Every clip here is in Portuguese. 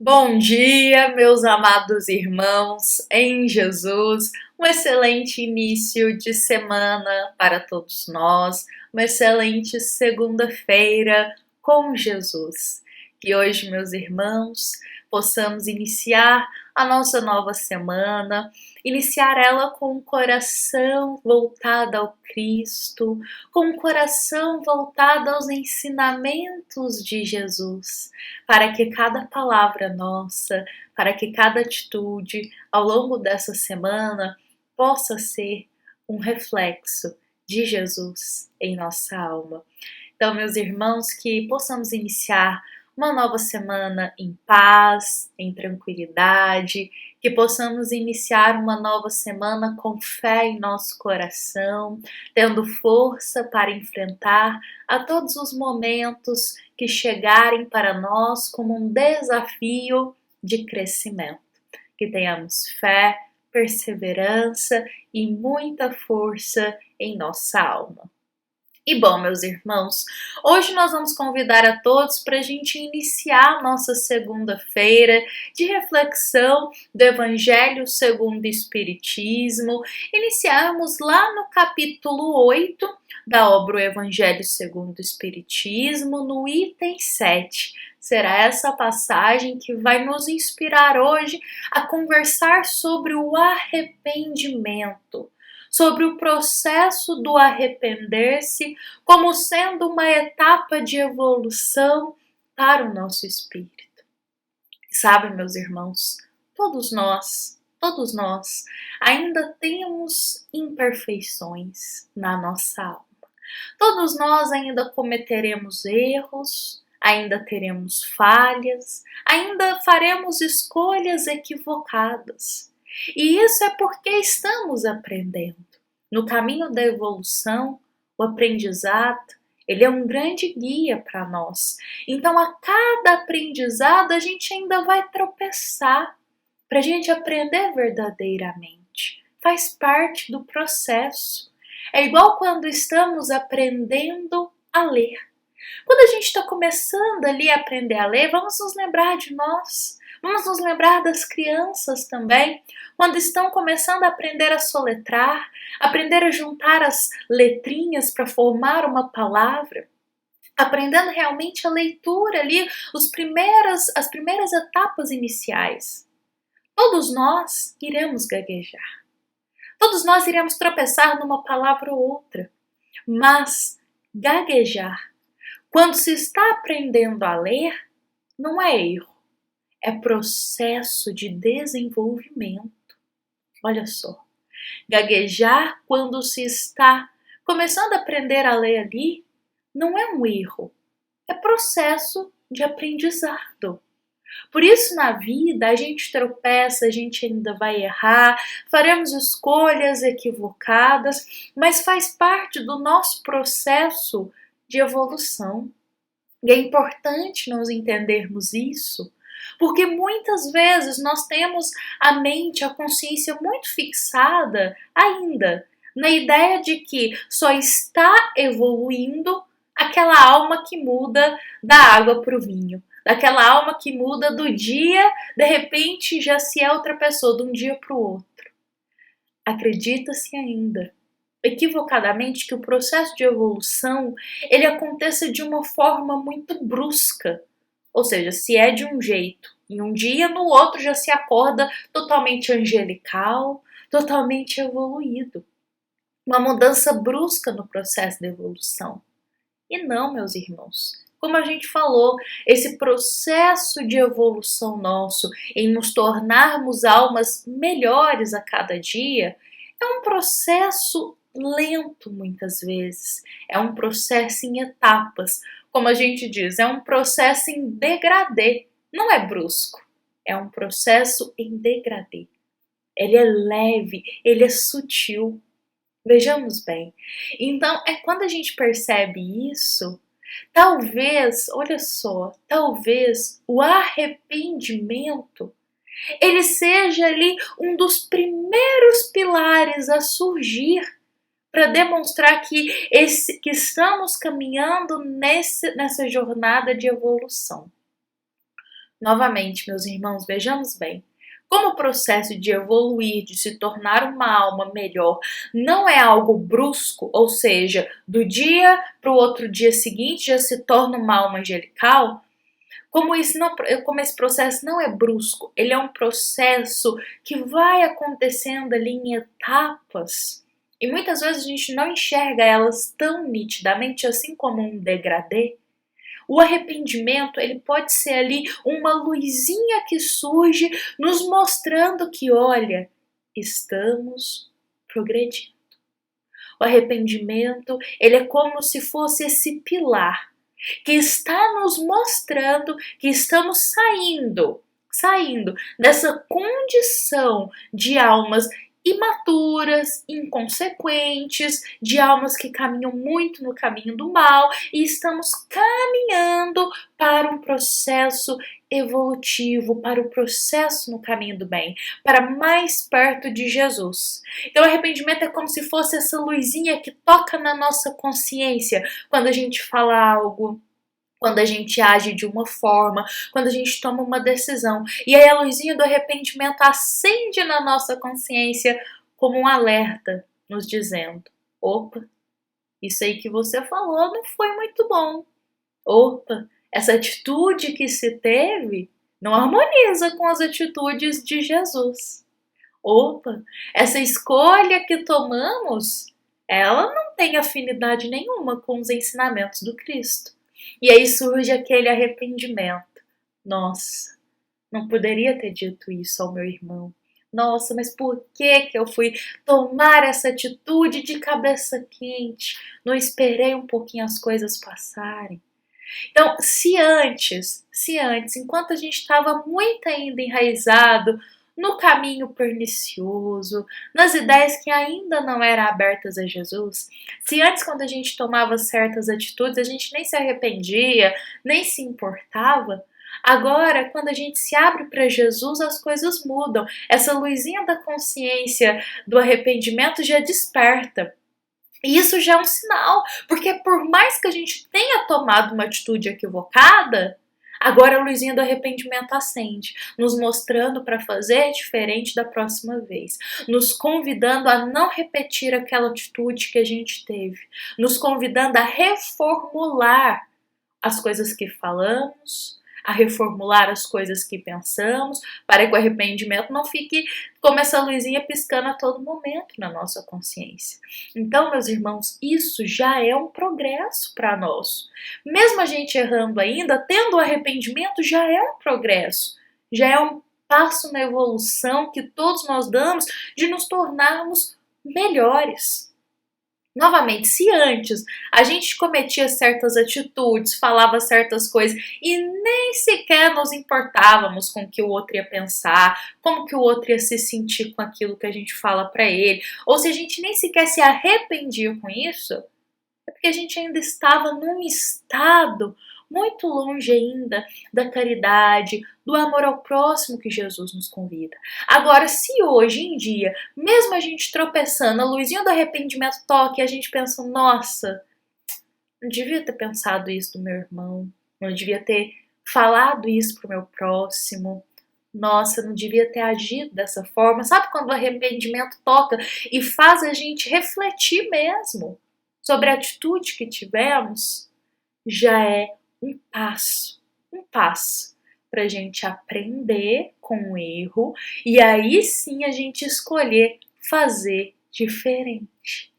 Bom dia, meus amados irmãos em Jesus. Um excelente início de semana para todos nós, uma excelente segunda-feira com Jesus. Que hoje, meus irmãos, possamos iniciar a nossa nova semana, iniciar ela com o coração voltado ao Cristo, com o coração voltado aos ensinamentos de Jesus, para que cada palavra nossa, para que cada atitude ao longo dessa semana possa ser um reflexo de Jesus em nossa alma. Então, meus irmãos, que possamos iniciar uma nova semana em paz, em tranquilidade, que possamos iniciar uma nova semana com fé em nosso coração, tendo força para enfrentar a todos os momentos que chegarem para nós como um desafio de crescimento. Que tenhamos fé, perseverança e muita força em nossa alma. E bom, meus irmãos, hoje nós vamos convidar a todos para a gente iniciar a nossa segunda-feira de reflexão do Evangelho segundo o Espiritismo. Iniciarmos lá no capítulo 8 da obra O Evangelho segundo o Espiritismo, no item 7. Será essa passagem que vai nos inspirar hoje a conversar sobre o arrependimento, sobre o processo do arrepender-se como sendo uma etapa de evolução para o nosso espírito. Sabe, meus irmãos, todos nós ainda temos imperfeições na nossa alma. Todos nós ainda cometeremos erros, ainda teremos falhas, ainda faremos escolhas equivocadas. E isso é porque estamos aprendendo. No caminho da evolução, o aprendizado, ele é um grande guia para nós. Então, a cada aprendizado, a gente ainda vai tropeçar para a gente aprender verdadeiramente. Faz parte do processo. É igual quando estamos aprendendo a ler. Quando a gente está começando ali a aprender a ler, vamos nos lembrar de nós. Vamos nos lembrar das crianças também, quando estão começando a aprender a soletrar, aprender a juntar as letrinhas para formar uma palavra, aprendendo realmente a leitura ali, as primeiras etapas iniciais. Todos nós iremos gaguejar, todos nós iremos tropeçar numa palavra ou outra, mas gaguejar, quando se está aprendendo a ler, não é erro. É processo de desenvolvimento. Olha só, gaguejar quando se está começando a aprender a ler ali não é um erro, é processo de aprendizado. Por isso na vida a gente tropeça, a gente ainda vai errar, faremos escolhas equivocadas, mas faz parte do nosso processo de evolução. E é importante nós entendermos isso, porque muitas vezes nós temos a mente, a consciência muito fixada ainda na ideia de que só está evoluindo aquela alma que muda da água para o vinho, daquela alma que muda do dia, de repente já se é outra pessoa, de um dia para o outro. Acredita-se ainda, equivocadamente, que o processo de evolução ele aconteça de uma forma muito brusca. Ou seja, se é de um jeito, em um dia, no outro já se acorda totalmente angelical, totalmente evoluído. Uma mudança brusca no processo de evolução. E não, meus irmãos. Como a gente falou, esse processo de evolução nosso, em nos tornarmos almas melhores a cada dia, é um processo lento muitas vezes, é um processo em etapas, como a gente diz, é um processo em degradê, não é brusco, é um processo em degradê. Ele é leve, ele é sutil. Vejamos bem. Então, é quando a gente percebe isso, talvez, olha só, talvez o arrependimento ele seja ali um dos primeiros pilares a surgir para demonstrar que estamos caminhando nessa jornada de evolução. Novamente, meus irmãos, vejamos bem. Como o processo de evoluir, de se tornar uma alma melhor, não é algo brusco, ou seja, do dia para o outro dia seguinte já se torna uma alma angelical, como esse processo não é brusco, ele é um processo que vai acontecendo ali em etapas. E muitas vezes a gente não enxerga elas tão nitidamente assim como um degradê. O arrependimento, ele pode ser ali uma luzinha que surge nos mostrando que, olha, estamos progredindo. O arrependimento, ele é como se fosse esse pilar que está nos mostrando que estamos saindo dessa condição de almas imaturas, inconsequentes, de almas que caminham muito no caminho do mal e estamos caminhando para um processo evolutivo, para o processo no caminho do bem, para mais perto de Jesus. Então o arrependimento é como se fosse essa luzinha que toca na nossa consciência quando a gente fala algo, quando a gente age de uma forma, quando a gente toma uma decisão. E aí a luzinha do arrependimento acende na nossa consciência como um alerta, nos dizendo: opa, isso aí que você falou não foi muito bom. Opa, essa atitude que se teve não harmoniza com as atitudes de Jesus. Opa, essa escolha que tomamos, ela não tem afinidade nenhuma com os ensinamentos do Cristo. E aí surge aquele arrependimento. Nossa, não poderia ter dito isso ao meu irmão. Nossa, mas por que eu fui tomar essa atitude de cabeça quente? Não esperei um pouquinho as coisas passarem. Então, se antes, enquanto a gente estava muito ainda enraizado no caminho pernicioso, nas ideias que ainda não eram abertas a Jesus, se antes, quando a gente tomava certas atitudes, a gente nem se arrependia, nem se importava, agora, quando a gente se abre para Jesus, as coisas mudam. Essa luzinha da consciência do arrependimento já desperta. E isso já é um sinal, porque por mais que a gente tenha tomado uma atitude equivocada, agora a luzinha do arrependimento acende, nos mostrando para fazer diferente da próxima vez, nos convidando a não repetir aquela atitude que a gente teve, nos convidando a reformular as coisas que falamos, a reformular as coisas que pensamos, para que o arrependimento não fique como essa luzinha piscando a todo momento na nossa consciência. Então, meus irmãos, isso já é um progresso para nós. Mesmo a gente errando ainda, tendo o arrependimento já é um progresso, já é um passo na evolução que todos nós damos de nos tornarmos melhores. Novamente, se antes a gente cometia certas atitudes, falava certas coisas e nem sequer nos importávamos com o que o outro ia pensar, como que o outro ia se sentir com aquilo que a gente fala para ele, ou se a gente nem sequer se arrependia com isso, é porque a gente ainda estava num estado muito longe ainda da caridade, do amor ao próximo que Jesus nos convida. Agora, se hoje em dia, mesmo a gente tropeçando, a luzinha do arrependimento toca e a gente pensa, nossa, não devia ter pensado isso do meu irmão, não devia ter falado isso pro meu próximo, nossa, não devia ter agido dessa forma. Sabe quando o arrependimento toca e faz a gente refletir mesmo sobre a atitude que tivemos? Já é um passo para a gente aprender com o erro e aí sim a gente escolher fazer diferente.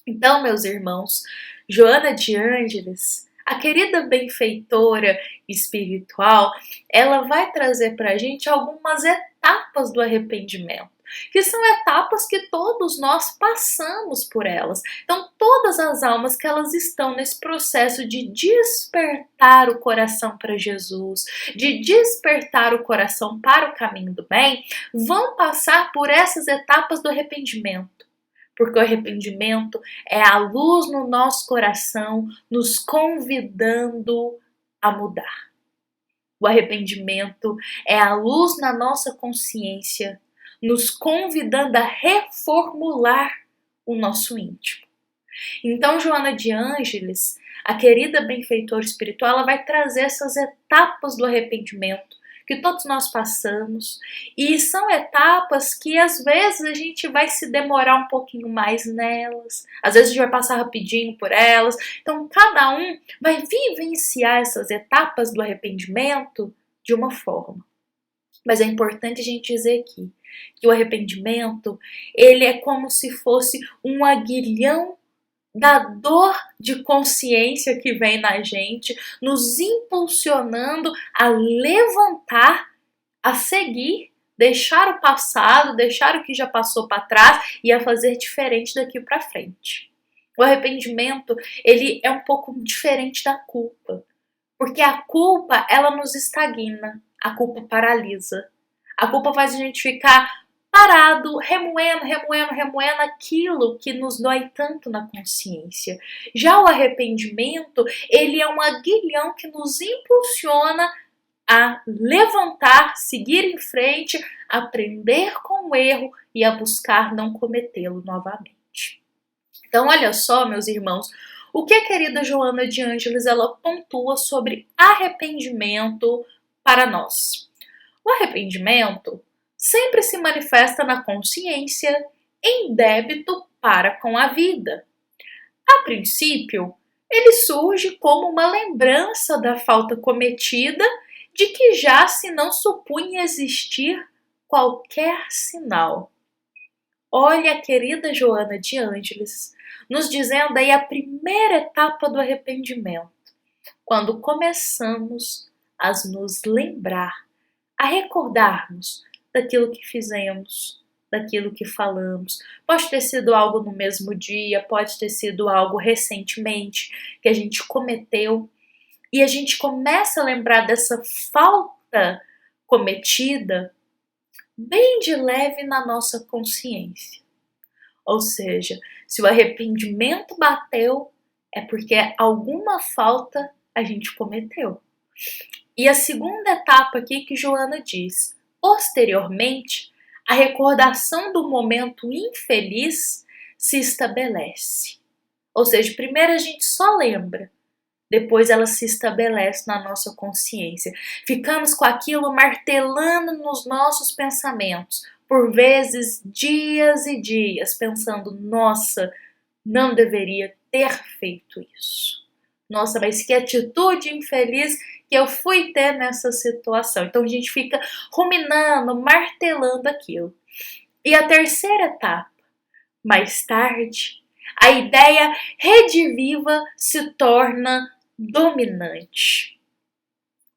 Então, meus irmãos, Joana de Ângeles, a querida benfeitora espiritual, ela vai trazer para a gente algumas etapas do arrependimento, que são etapas que todos nós passamos por elas. Então, todas as almas que elas estão nesse processo de despertar o coração para Jesus, de despertar o coração para o caminho do bem, vão passar por essas etapas do arrependimento. Porque o arrependimento é a luz no nosso coração, nos convidando a mudar. O arrependimento é a luz na nossa consciência, nos convidando a reformular o nosso íntimo. Então, Joana de Ângeles, a querida benfeitora espiritual, ela vai trazer essas etapas do arrependimento que todos nós passamos, e são etapas que às vezes a gente vai se demorar um pouquinho mais nelas, às vezes a gente vai passar rapidinho por elas. Então cada um vai vivenciar essas etapas do arrependimento de uma forma. Mas é importante a gente dizer aqui que o arrependimento, ele é como se fosse um aguilhão da dor de consciência que vem na gente, nos impulsionando a levantar, a seguir, deixar o passado, deixar o que já passou para trás e a fazer diferente daqui para frente. O arrependimento, ele é um pouco diferente da culpa, porque a culpa, ela nos estagna, a culpa paralisa. A culpa faz a gente ficar parado, remoendo aquilo que nos dói tanto na consciência. Já o arrependimento, ele é um aguilhão que nos impulsiona a levantar, seguir em frente, aprender com o erro e a buscar não cometê-lo novamente. Então, olha só, meus irmãos, o que a querida Joana de Ângeles ela pontua sobre arrependimento para nós. O arrependimento sempre se manifesta na consciência em débito para com a vida. A princípio, ele surge como uma lembrança da falta cometida de que já se não supunha existir qualquer sinal. Olha a querida Joana de Ângeles nos dizendo aí a primeira etapa do arrependimento, quando começamos a nos lembrar, a recordarmos daquilo que fizemos, daquilo que falamos. Pode ter sido algo no mesmo dia, pode ter sido algo recentemente que a gente cometeu, e a gente começa a lembrar dessa falta cometida bem de leve na nossa consciência. Ou seja, se o arrependimento bateu, é porque alguma falta a gente cometeu. E a segunda etapa aqui que Joana diz: posteriormente, a recordação do momento infeliz se estabelece. Ou seja, primeiro a gente só lembra, depois ela se estabelece na nossa consciência. Ficamos com aquilo martelando nos nossos pensamentos, por vezes dias e dias, pensando: nossa, não deveria ter feito isso. Nossa, mas que atitude infeliz que eu fui ter nessa situação. Então a gente fica ruminando, martelando aquilo. E a terceira etapa, mais tarde, a ideia rediviva se torna dominante.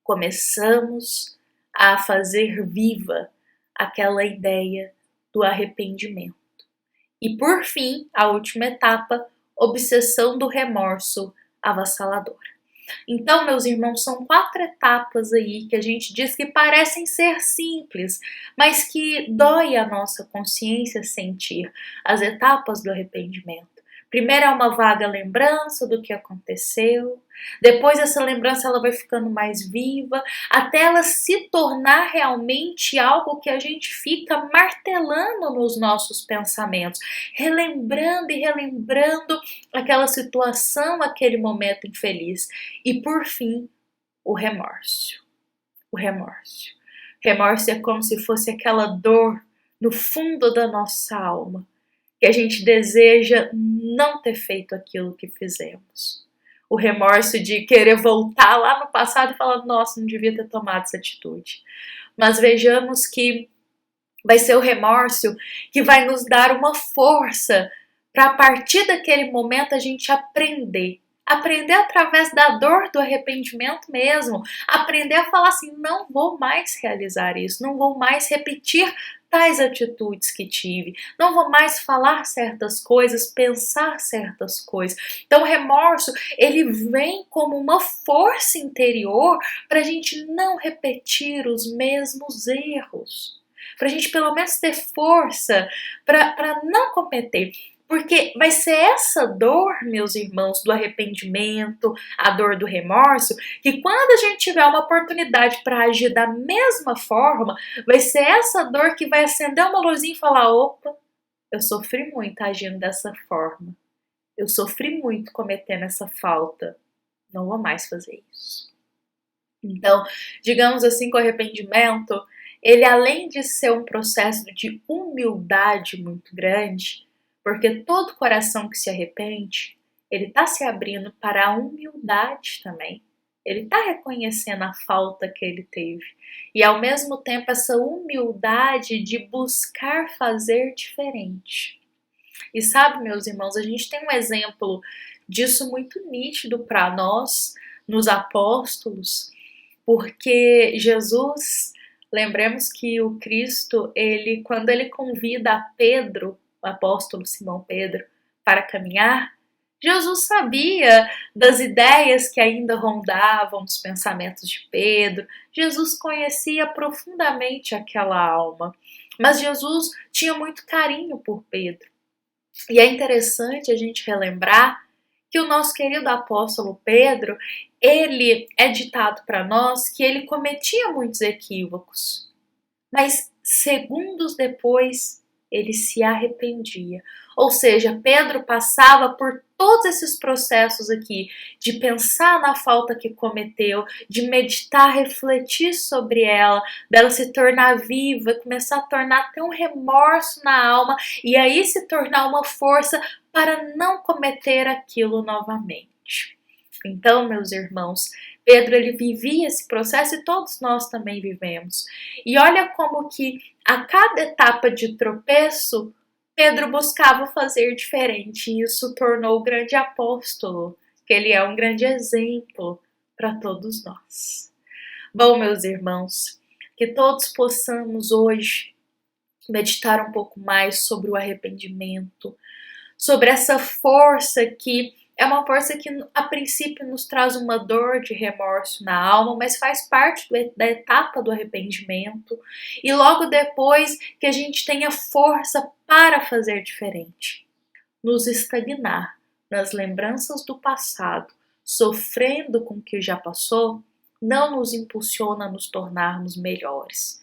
Começamos a fazer viva aquela ideia do arrependimento. E por fim, a última etapa, obsessão do remorso avassaladora. Então, meus irmãos, são 4 etapas aí que a gente diz que parecem ser simples, mas que dói a nossa consciência sentir as etapas do arrependimento. Primeiro é uma vaga lembrança do que aconteceu, depois essa lembrança ela vai ficando mais viva, até ela se tornar realmente algo que a gente fica martelando nos nossos pensamentos, relembrando e relembrando aquela situação, aquele momento infeliz. E por fim, o remorso. O remorso. Remorso é como se fosse aquela dor no fundo da nossa alma, que a gente deseja não ter feito aquilo que fizemos. O remorso de querer voltar lá no passado e falar: nossa, não devia ter tomado essa atitude. Mas vejamos que vai ser o remorso que vai nos dar uma força para, a partir daquele momento, a gente aprender. Aprender através da dor do arrependimento mesmo. Aprender a falar assim: não vou mais realizar isso, não vou mais repetir tais atitudes que tive, não vou mais falar certas coisas, pensar certas coisas. Então o remorso, ele vem como uma força interior para a gente não repetir os mesmos erros, para a gente pelo menos ter força para não cometer. Porque vai ser essa dor, meus irmãos, do arrependimento, a dor do remorso, que quando a gente tiver uma oportunidade para agir da mesma forma, vai ser essa dor que vai acender uma luzinha e falar: opa, eu sofri muito agindo dessa forma. Eu sofri muito cometendo essa falta, não vou mais fazer isso. Então, digamos assim, que o arrependimento, ele além de ser um processo de humildade muito grande, porque todo coração que se arrepende, ele está se abrindo para a humildade também. Ele está reconhecendo a falta que ele teve. E ao mesmo tempo essa humildade de buscar fazer diferente. E sabe, meus irmãos, a gente tem um exemplo disso muito nítido para nós, nos apóstolos, porque Jesus, lembremos que o Cristo, quando ele convida Pedro, o apóstolo Simão Pedro, para caminhar, Jesus sabia das ideias que ainda rondavam nos pensamentos de Pedro. Jesus conhecia profundamente aquela alma, mas Jesus tinha muito carinho por Pedro. E é interessante a gente relembrar que o nosso querido apóstolo Pedro, ele é ditado para nós que ele cometia muitos equívocos, mas segundos depois ele se arrependia. Ou seja, Pedro passava por todos esses processos aqui, de pensar na falta que cometeu, de meditar, refletir sobre ela, dela se tornar viva, começar a tornar até um remorso na alma, e aí se tornar uma força para não cometer aquilo novamente. Então, meus irmãos, Pedro ele vivia esse processo e todos nós também vivemos. E olha como que a cada etapa de tropeço, Pedro buscava fazer diferente e isso tornou o grande apóstolo, que ele é um grande exemplo para todos nós. Bom, meus irmãos, que todos possamos hoje meditar um pouco mais sobre o arrependimento, sobre essa força que é uma força que a princípio nos traz uma dor de remorso na alma, mas faz parte da etapa do arrependimento. E logo depois que a gente tenha força para fazer diferente. Nos estagnar nas lembranças do passado, sofrendo com o que já passou, não nos impulsiona a nos tornarmos melhores.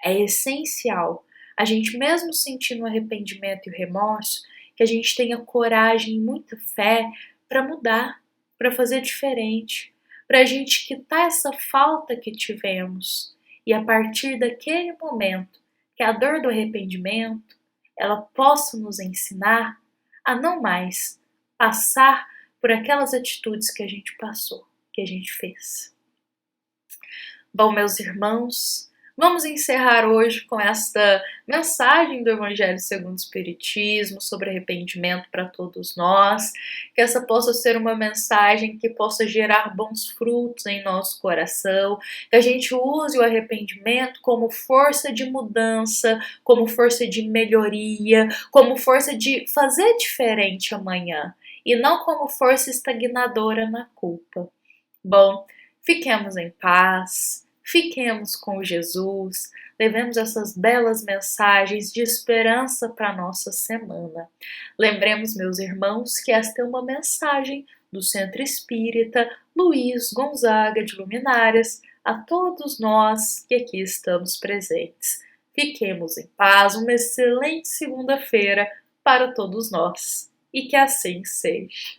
É essencial a gente, mesmo sentindo o arrependimento e o remorso, que a gente tenha coragem e muita fé para mudar, para fazer diferente, para a gente quitar essa falta que tivemos e a partir daquele momento que a dor do arrependimento ela possa nos ensinar a não mais passar por aquelas atitudes que a gente passou, que a gente fez. Bom, meus irmãos, vamos encerrar hoje com esta mensagem do Evangelho segundo o Espiritismo sobre arrependimento para todos nós, que essa possa ser uma mensagem que possa gerar bons frutos em nosso coração, que a gente use o arrependimento como força de mudança, como força de melhoria, como força de fazer diferente amanhã, e não como força estagnadora na culpa. Bom, fiquemos em paz. Fiquemos com Jesus, levemos essas belas mensagens de esperança para a nossa semana. Lembremos, meus irmãos, que esta é uma mensagem do Centro Espírita Luiz Gonzaga de Luminárias a todos nós que aqui estamos presentes. Fiquemos em paz, uma excelente segunda-feira para todos nós e que assim seja.